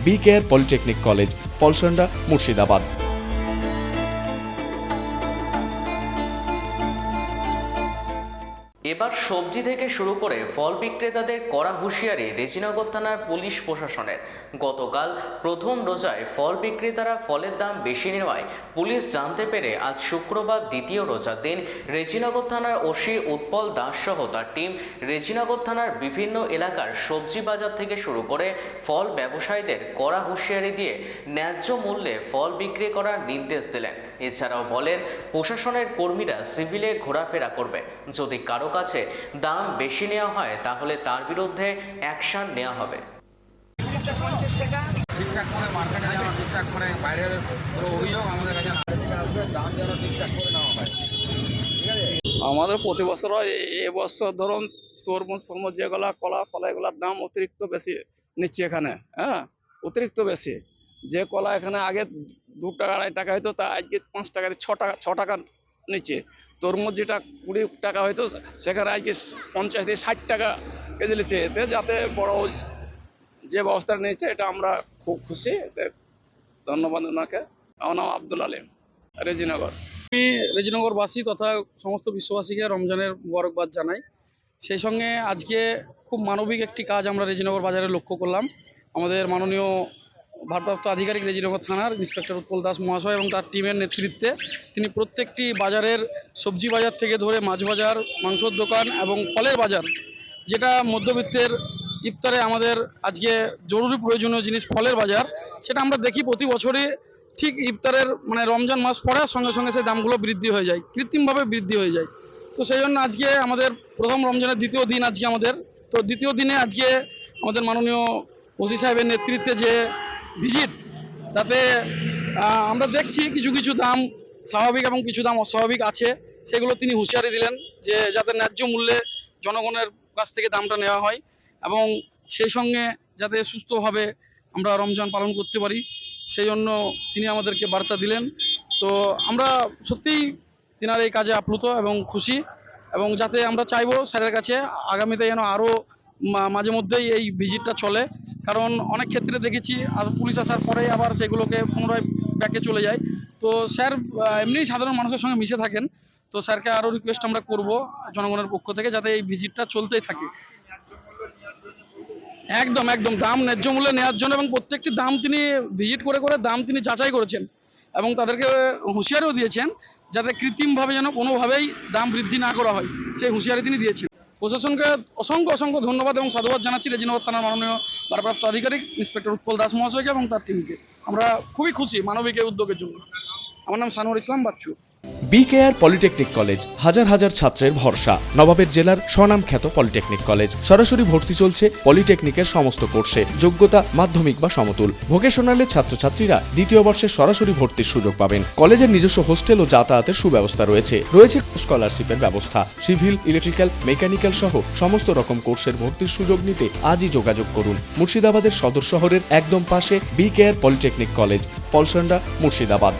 BKR polytechnic college, Palsanda, Murshidabad. এবার সবজি থেকে শুরু করে ফল বিক্রেতাদের কড়া হুঁশিয়ারি রেজিনগর থানার পুলিশ প্রশাসনের। গতকাল প্রথম রোজায় ফল বিক্রেতারা ফলের দাম বেশি নেওয়ায় পুলিশ জানতে পেরে আজ শুক্রবার দ্বিতীয় রোজার দিন রেজিনগর থানার ওসি উৎপল দাস সহ তার টিম রেজিনগর থানার বিভিন্ন এলাকার সবজি বাজার থেকে শুরু করে ফল ব্যবসায়ীদের কড়া হুঁশিয়ারি দিয়ে ন্যায্য মূল্যে ফল বিক্রি করার নির্দেশ দিলেন। এছাড়াও বলেন, প্রশাসনের কর্মীরা সিভিলে ঘোরাফেরা করবে, যদি কারো কাছে দাম বেশি নেওয়া হয় তাহলে তার বিরুদ্ধে অ্যাকশন নেওয়া হবে। ঠিকঠাক করে মার্কেটে যেন ঠিকঠাক করে বাইরের অভিযোগ আমাদের কাছে দাম যেন ঠিকঠাক করে নেওয়া হয়। ঠিক আছে, আমাদের প্রতি বছর এবছর ধরুন তরমুজ ফরমুজ যেগুলো কলা ফলা এগুলোর দাম অতিরিক্ত বেশি নিচ্ছে এখানে। হ্যাঁ, অতিরিক্ত বেশি। যে কলা এখানে আগে 2 টাকা 2.5 টাকা হইতো তা আজকে 5 টাকা 6 টাকা নিচ্ছে। তরমুজ যেটা 20 টাকা হইতো সেখানে আজকে 50 থেকে 60 টাকা কেজি নিচ্ছে। এতে যাতে বড় যে ব্যবস্থা নিয়েছে এটা আমরা খুব খুশি। ধন্যবাদ ওনাকে। আমার নাম আব্দুল আলিম, রেজিনগর। আমি রেজিনগরবাসী তথা সমস্ত বিশ্ববাসীকে রমজানের মোবারকবাদ জানাই। সেই সঙ্গে আজকে খুব মানবিক একটি কাজ আমরা রেজিনগর বাজারে লক্ষ্য করলাম। আমাদের মাননীয় ভারপ্রাপ্ত আধিকারিক রেজিনগর থানার ইন্সপেক্টর উৎপল দাস মহাশয় এবং তার টিমের নেতৃত্বে তিনি প্রত্যেকটি বাজারের সবজি বাজার থেকে ধরে মাছ বাজার, মাংসর দোকান এবং ফলের বাজার, যেটা মধ্যবিত্তের ইফতারে আমাদের আজকে জরুরি প্রয়োজনীয় জিনিস ফলের বাজার, সেটা আমরা দেখি প্রতি বছরই ঠিক ইফতারের রমজান মাস পড়ার সঙ্গে সঙ্গে সেই দামগুলো বৃদ্ধি হয়ে যায়, কৃত্রিমভাবে বৃদ্ধি হয়ে যায়। তো সেই জন্য আজকে আমাদের প্রথম রমজানের দ্বিতীয় দিন আজকে আমাদের, তো দ্বিতীয় দিনে আজকে আমাদের মাননীয় ওসি সাহেবের নেতৃত্বে যে ভিজিট, তাতে আমরা দেখছি কিছু কিছু দাম স্বাভাবিক এবং কিছু দাম অস্বাভাবিক আছে। সেগুলো তিনি হুঁশিয়ারি দিলেন যে যাতে ন্যায্য মূল্যে জনগণের কাছ থেকে দামটা নেওয়া হয় এবং সেই সঙ্গে যাতে সুস্থভাবে আমরা রমজান পালন করতে পারি, সেই জন্য তিনি আমাদেরকে বার্তা দিলেন। তো আমরা সত্যিই তিনার এই কাজে আপ্লুত এবং খুশি, এবং যাতে আমরা চাইবো স্যারের কাছে আগামীতে যেন আরও মাঝে মধ্যেই এই ভিজিটটা চলে, কারণ অনেক ক্ষেত্রে দেখেছি আর পুলিশ আসার পরেই আবার সেগুলোকে পুনরায় ব্যাকে চলে যায়। তো স্যার এমনিই সাধারণ মানুষের সঙ্গে মিশে থাকেন, তো স্যারকে আরও রিকোয়েস্ট আমরা করব জনগণের পক্ষ থেকে যাতে এই ভিজিটটা চলতেই থাকে। একদম একদম দাম ন্যায্য মূল্যে নেওয়ার জন্য, এবং প্রত্যেকটি দাম তিনি ভিজিট করে করে দাম তিনি যাচাই করেছেন এবং তাদেরকে হুঁশিয়ারিও দিয়েছেন যাতে কৃত্রিমভাবে যেন কোনোভাবেই দাম বৃদ্ধি না করা হয়, সেই হুঁশিয়ারি তিনি দিয়েছেন। প্রশাসনকে অসংখ্য অসংখ্য ধন্যবাদ এবং সাধুবাদ জানাচ্ছি রেজিনগর থানার মাননীয় ভারপ্রাপ্ত আধিকারিক ইন্সপেক্টর উৎপল দাস মহাশয়কে এবং তার টিমকে। আমরা খুবই খুশি মানবিক এই উদ্যোগের জন্য। আমার নাম সানোয়ার ইসলাম বাচ্চু। BKR পলিটেকনিক কলেজ, হাজার হাজার ছাত্রের ভরসা। নবাবের জেলার স্বনামখ্যাত পলিটেকনিক কলেজ। সরাসরি ভর্তি চলছে পলিটেকনিকের সমস্ত কোর্সে। যোগ্যতা মাধ্যমিক বা সমতুল। ভোকেশনালের ছাত্রছাত্রীরা দ্বিতীয় বর্ষে সরাসরি ভর্তির সুযোগ পাবেন। কলেজের নিজস্ব হোস্টেল ও যাতায়াতের সুব্যবস্থা রয়েছে। স্কলারশিপের ব্যবস্থা। সিভিল, ইলেকট্রিক্যাল, মেকানিক্যাল সহ সমস্ত রকম কোর্সের ভর্তির সুযোগ নিতে আজই যোগাযোগ করুন। মুর্শিদাবাদের সদর শহরের একদম পাশে BKR polytechnic college, Palsanda, Murshidabad.